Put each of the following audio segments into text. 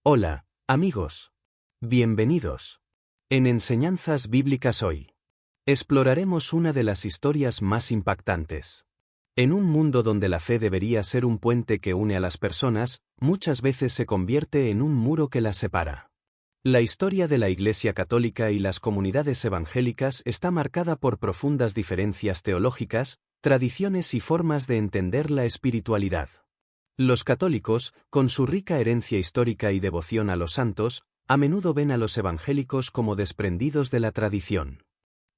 Hola, amigos. Bienvenidos. En Enseñanzas Bíblicas hoy, exploraremos una de las historias más impactantes. En un mundo donde la fe debería ser un puente que une a las personas, muchas veces se convierte en un muro que las separa. La historia de la Iglesia Católica y las comunidades evangélicas está marcada por profundas diferencias teológicas, tradiciones y formas de entender la espiritualidad. Los católicos, con su rica herencia histórica y devoción a los santos, a menudo ven a los evangélicos como desprendidos de la tradición.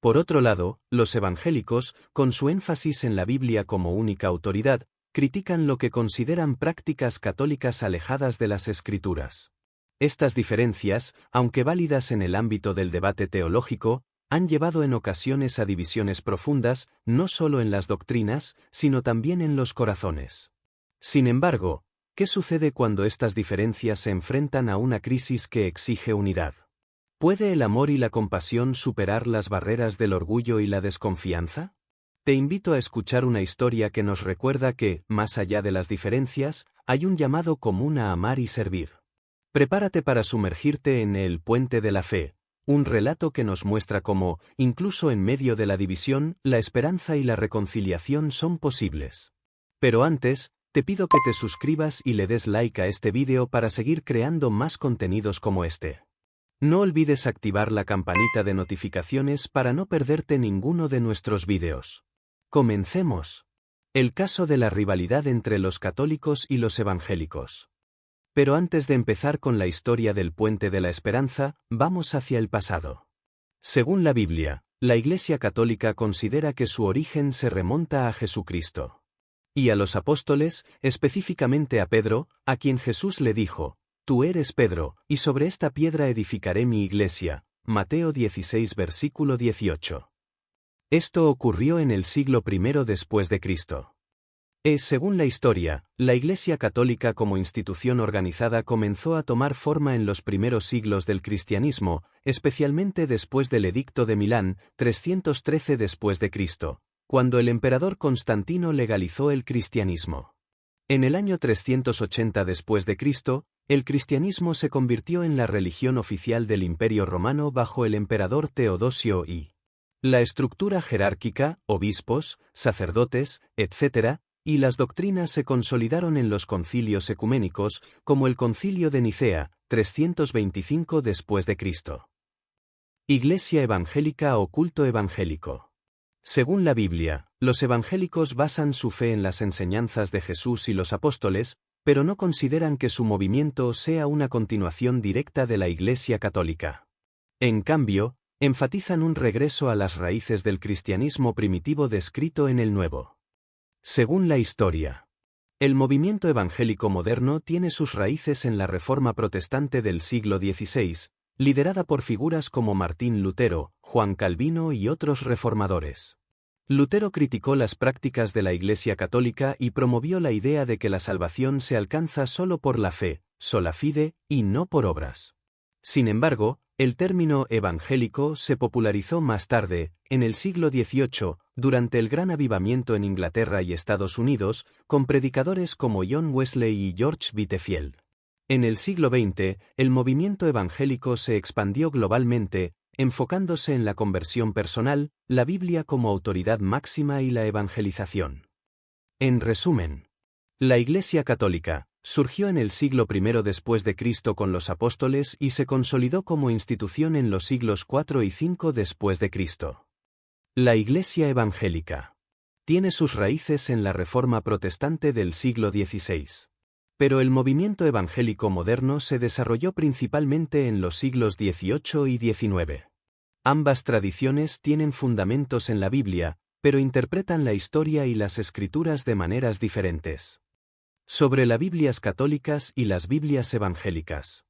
Por otro lado, los evangélicos, con su énfasis en la Biblia como única autoridad, critican lo que consideran prácticas católicas alejadas de las Escrituras. Estas diferencias, aunque válidas en el ámbito del debate teológico, han llevado en ocasiones a divisiones profundas, no solo en las doctrinas, sino también en los corazones. Sin embargo, ¿qué sucede cuando estas diferencias se enfrentan a una crisis que exige unidad? ¿Puede el amor y la compasión superar las barreras del orgullo y la desconfianza? Te invito a escuchar una historia que nos recuerda que, más allá de las diferencias, hay un llamado común a amar y servir. Prepárate para sumergirte en El Puente de la Fe, un relato que nos muestra cómo, incluso en medio de la división, la esperanza y la reconciliación son posibles. Pero antes, te pido que te suscribas y le des like a este vídeo para seguir creando más contenidos como este. No olvides activar la campanita de notificaciones para no perderte ninguno de nuestros vídeos. Comencemos. El caso de la rivalidad entre los católicos y los evangélicos. Pero antes de empezar con la historia del Puente de la Esperanza, vamos hacia el pasado. Según la Biblia, la Iglesia Católica considera que su origen se remonta a Jesucristo. Y a los apóstoles, específicamente a Pedro, a quien Jesús le dijo: «Tú eres Pedro, y sobre esta piedra edificaré mi iglesia». Mateo 16 versículo 18. Esto ocurrió en el siglo I después de Cristo. Según la historia, la Iglesia Católica como institución organizada comenzó a tomar forma en los primeros siglos del cristianismo, especialmente después del Edicto de Milán, 313 después de Cristo, cuando el emperador Constantino legalizó el cristianismo. En el año 380 después de Cristo, el cristianismo se convirtió en la religión oficial del Imperio Romano bajo el emperador Teodosio I. La estructura jerárquica, obispos, sacerdotes, etc., y las doctrinas se consolidaron en los concilios ecuménicos, como el Concilio de Nicea, 325 después de Cristo. Iglesia evangélica o culto evangélico. Según la Biblia, los evangélicos basan su fe en las enseñanzas de Jesús y los apóstoles, pero no consideran que su movimiento sea una continuación directa de la Iglesia Católica. En cambio, enfatizan un regreso a las raíces del cristianismo primitivo descrito en el Nuevo. Según la historia, el movimiento evangélico moderno tiene sus raíces en la Reforma protestante del siglo XVI, liderada por figuras como Martín Lutero, Juan Calvino y otros reformadores. Lutero criticó las prácticas de la Iglesia Católica y promovió la idea de que la salvación se alcanza solo por la fe, sola fide, y no por obras. Sin embargo, el término evangélico se popularizó más tarde, en el siglo XVIII, durante el Gran Avivamiento en Inglaterra y Estados Unidos, con predicadores como John Wesley y George Whitefield. En el siglo XX, el movimiento evangélico se expandió globalmente, enfocándose en la conversión personal, la Biblia como autoridad máxima y la evangelización. En resumen, la Iglesia Católica surgió en el siglo I después de Cristo con los apóstoles y se consolidó como institución en los siglos IV y V después de Cristo. La Iglesia evangélica tiene sus raíces en la Reforma protestante del siglo XVI. Pero el movimiento evangélico moderno se desarrolló principalmente en los siglos XVIII y XIX. Ambas tradiciones tienen fundamentos en la Biblia, pero interpretan la historia y las Escrituras de maneras diferentes. Sobre las Biblias católicas y las Biblias evangélicas.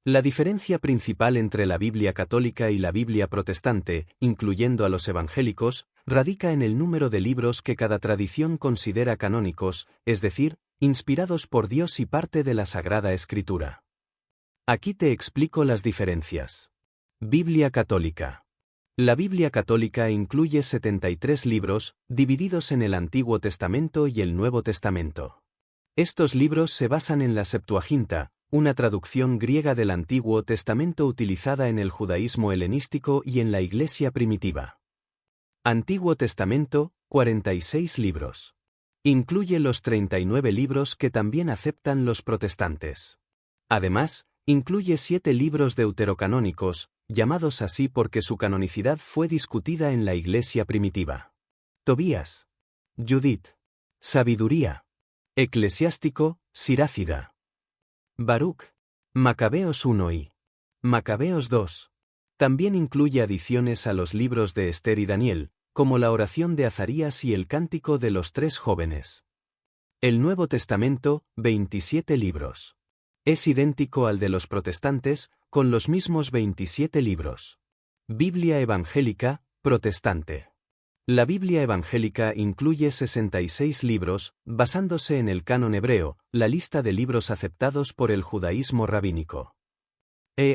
La diferencia principal entre la Biblia católica y la Biblia protestante, incluyendo a los evangélicos, radica en el número de libros que cada tradición considera canónicos, es decir, inspirados por Dios y parte de la Sagrada Escritura. Aquí te explico las diferencias. Biblia católica. La Biblia católica incluye 73 libros, divididos en el Antiguo Testamento y el Nuevo Testamento. Estos libros se basan en la Septuaginta, una traducción griega del Antiguo Testamento utilizada en el judaísmo helenístico y en la Iglesia primitiva. Antiguo Testamento, 46 libros. Incluye los 39 libros que también aceptan los protestantes. Además, incluye 7 libros deuterocanónicos, llamados así porque su canonicidad fue discutida en la Iglesia primitiva. Tobías, Judith, Sabiduría, Eclesiástico, Sirácida, Baruch, Macabeos 1 y Macabeos 2. También incluye adiciones a los libros de Esther y Daniel, como la oración de Azarías y el cántico de los 3 jóvenes. El Nuevo Testamento, 27 libros. Es idéntico al de los protestantes, con los mismos 27 libros. Biblia evangélica, protestante. La Biblia evangélica incluye 66 libros, basándose en el canon hebreo, la lista de libros aceptados por el judaísmo rabínico.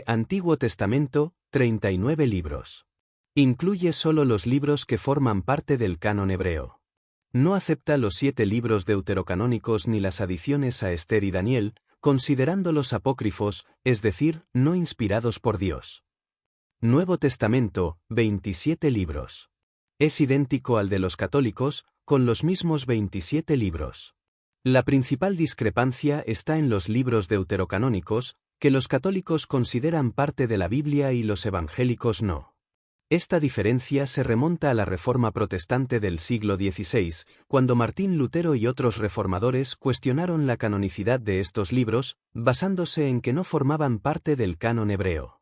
Antiguo Testamento, 39 libros. Incluye solo los libros que forman parte del canon hebreo. No acepta los 7 libros deuterocanónicos ni las adiciones a Esther y Daniel, considerándolos apócrifos, es decir, no inspirados por Dios. Nuevo Testamento, 27 libros. Es idéntico al de los católicos, con los mismos 27 libros. La principal discrepancia está en los libros deuterocanónicos, que los católicos consideran parte de la Biblia y los evangélicos no. Esta diferencia se remonta a la Reforma Protestante del siglo XVI, cuando Martín Lutero y otros reformadores cuestionaron la canonicidad de estos libros, basándose en que no formaban parte del canon hebreo.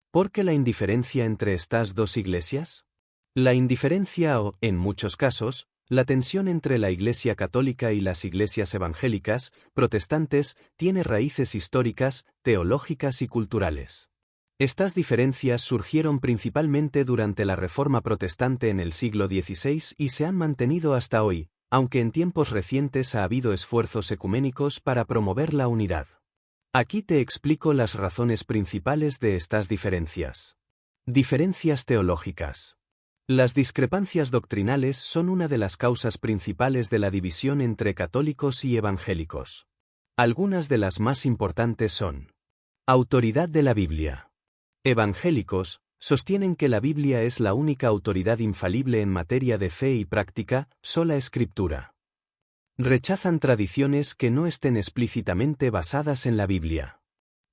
¿Por qué la indiferencia entre estas dos iglesias? La indiferencia o, en muchos casos, la tensión entre la Iglesia católica y las iglesias evangélicas, protestantes, tiene raíces históricas, teológicas y culturales. Estas diferencias surgieron principalmente durante la Reforma Protestante en el siglo XVI y se han mantenido hasta hoy, aunque en tiempos recientes ha habido esfuerzos ecuménicos para promover la unidad. Aquí te explico las razones principales de estas diferencias. Diferencias teológicas. Las discrepancias doctrinales son una de las causas principales de la división entre católicos y evangélicos. Algunas de las más importantes son: autoridad de la Biblia. Evangélicos sostienen que la Biblia es la única autoridad infalible en materia de fe y práctica, sola escritura. Rechazan tradiciones que no estén explícitamente basadas en la Biblia.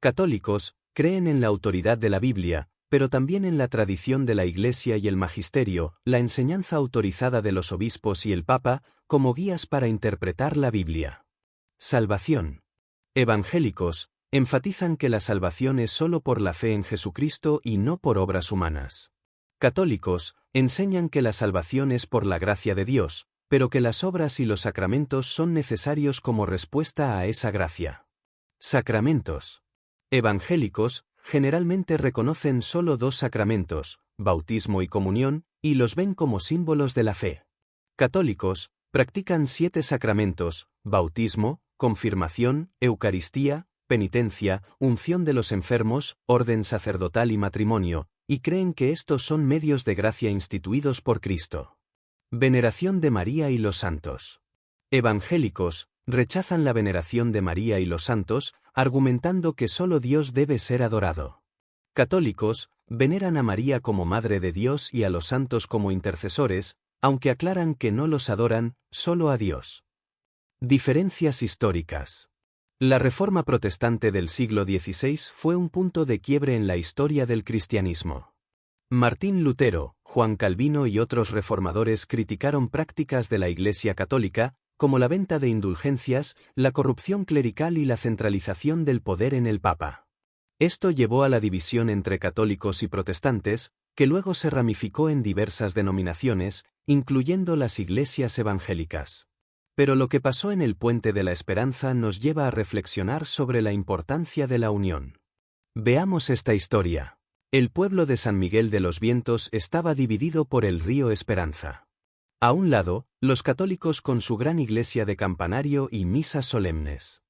Católicos creen en la autoridad de la Biblia, pero también en la tradición de la Iglesia y el magisterio, la enseñanza autorizada de los obispos y el Papa, como guías para interpretar la Biblia. Salvación. Evangélicos enfatizan que la salvación es solo por la fe en Jesucristo y no por obras humanas. Católicos enseñan que la salvación es por la gracia de Dios, pero que las obras y los sacramentos son necesarios como respuesta a esa gracia. Sacramentos. Evangélicos generalmente reconocen solo 2 sacramentos, bautismo y comunión, y los ven como símbolos de la fe. Católicos practican 7 sacramentos: bautismo, confirmación, Eucaristía, penitencia, unción de los enfermos, orden sacerdotal y matrimonio, y creen que estos son medios de gracia instituidos por Cristo. Veneración de María y los santos. Evangélicos rechazan la veneración de María y los santos, argumentando que solo Dios debe ser adorado. Católicos veneran a María como Madre de Dios y a los santos como intercesores, aunque aclaran que no los adoran, solo a Dios. Diferencias históricas. La Reforma Protestante del siglo XVI fue un punto de quiebre en la historia del cristianismo. Martín Lutero, Juan Calvino y otros reformadores criticaron prácticas de la Iglesia católica, como la venta de indulgencias, la corrupción clerical y la centralización del poder en el Papa. Esto llevó a la división entre católicos y protestantes, que luego se ramificó en diversas denominaciones, incluyendo las iglesias evangélicas. Pero lo que pasó en el Puente de la Esperanza nos lleva a reflexionar sobre la importancia de la unión. Veamos esta historia. El pueblo de San Miguel de los Vientos estaba dividido por el río Esperanza. A un lado, los católicos con su gran iglesia de campanario y misas solemnes.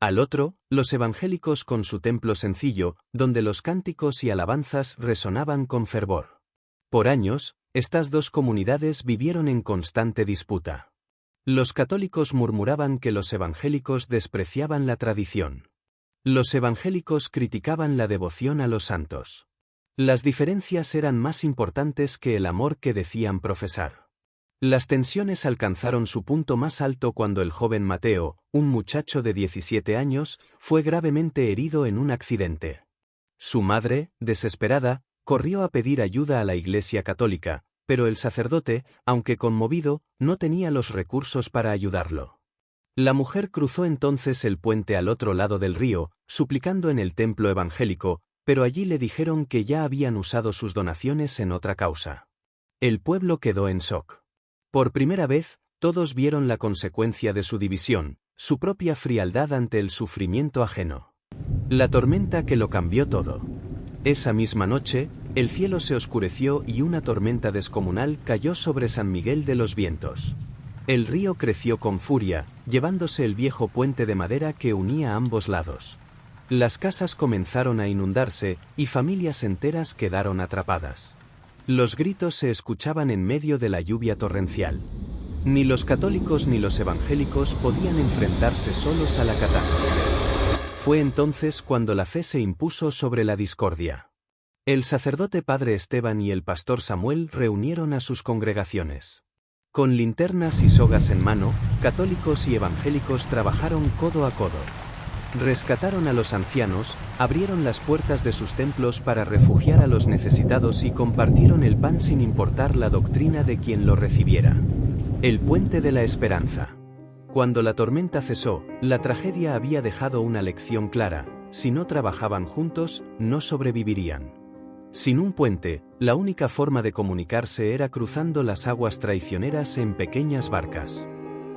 Al otro, los evangélicos con su templo sencillo, donde los cánticos y alabanzas resonaban con fervor. Por años, estas dos comunidades vivieron en constante disputa. Los católicos murmuraban que los evangélicos despreciaban la tradición. Los evangélicos criticaban la devoción a los santos. Las diferencias eran más importantes que el amor que decían profesar. Las tensiones alcanzaron su punto más alto cuando el joven Mateo, un muchacho de 17 años, fue gravemente herido en un accidente. Su madre, desesperada, corrió a pedir ayuda a la Iglesia Católica, pero el sacerdote, aunque conmovido, no tenía los recursos para ayudarlo. La mujer cruzó entonces el puente al otro lado del río, suplicando en el templo evangélico, pero allí le dijeron que ya habían usado sus donaciones en otra causa. El pueblo quedó en shock. Por primera vez, todos vieron la consecuencia de su división, su propia frialdad ante el sufrimiento ajeno. La tormenta que lo cambió todo. Esa misma noche, el cielo se oscureció y una tormenta descomunal cayó sobre San Miguel de los Vientos. El río creció con furia, llevándose el viejo puente de madera que unía ambos lados. Las casas comenzaron a inundarse y familias enteras quedaron atrapadas. Los gritos se escuchaban en medio de la lluvia torrencial. Ni los católicos ni los evangélicos podían enfrentarse solos a la catástrofe. Fue entonces cuando la fe se impuso sobre la discordia. El sacerdote padre Esteban y el pastor Samuel reunieron a sus congregaciones. Con linternas y sogas en mano, católicos y evangélicos trabajaron codo a codo. Rescataron a los ancianos, abrieron las puertas de sus templos para refugiar a los necesitados y compartieron el pan sin importar la doctrina de quien lo recibiera. El puente de la esperanza. Cuando la tormenta cesó, la tragedia había dejado una lección clara: si no trabajaban juntos, no sobrevivirían. Sin un puente, la única forma de comunicarse era cruzando las aguas traicioneras en pequeñas barcas.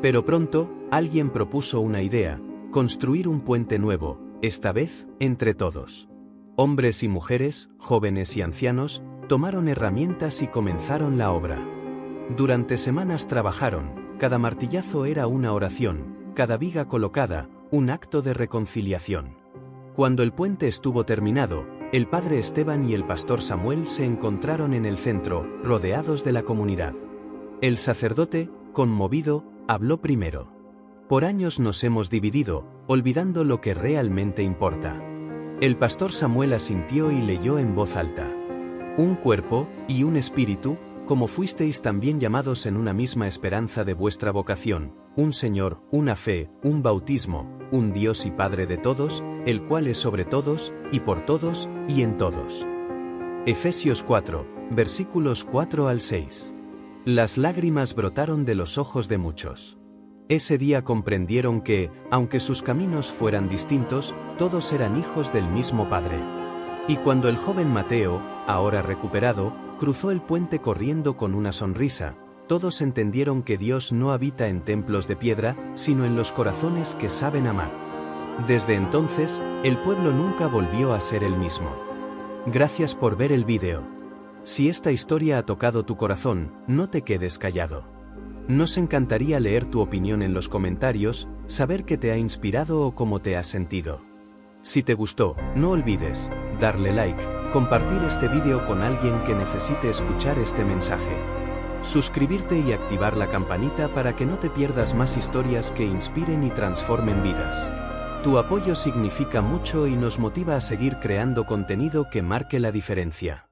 Pero pronto, alguien propuso una idea: construir un puente nuevo, esta vez, entre todos. Hombres y mujeres, jóvenes y ancianos, tomaron herramientas y comenzaron la obra. Durante semanas trabajaron, cada martillazo era una oración, cada viga colocada, un acto de reconciliación. Cuando el puente estuvo terminado, el padre Esteban y el pastor Samuel se encontraron en el centro, rodeados de la comunidad. El sacerdote, conmovido, habló primero. Por años nos hemos dividido, olvidando lo que realmente importa. El pastor Samuel asintió y leyó en voz alta: un cuerpo y un espíritu, como fuisteis también llamados en una misma esperanza de vuestra vocación, un Señor, una fe, un bautismo, un Dios y Padre de todos, el cual es sobre todos, y por todos, y en todos. Efesios 4, versículos 4 al 6. Las lágrimas brotaron de los ojos de muchos. Ese día comprendieron que, aunque sus caminos fueran distintos, todos eran hijos del mismo Padre. Y cuando el joven Mateo, ahora recuperado, cruzó el puente corriendo con una sonrisa, todos entendieron que Dios no habita en templos de piedra, sino en los corazones que saben amar. Desde entonces, el pueblo nunca volvió a ser el mismo. Gracias por ver el vídeo. Si esta historia ha tocado tu corazón, no te quedes callado. Nos encantaría leer tu opinión en los comentarios, saber qué te ha inspirado o cómo te has sentido. Si te gustó, no olvides darle like, compartir este vídeo con alguien que necesite escuchar este mensaje. Suscribirte y activar la campanita para que no te pierdas más historias que inspiren y transformen vidas. Tu apoyo significa mucho y nos motiva a seguir creando contenido que marque la diferencia.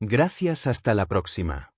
Gracias, hasta la próxima.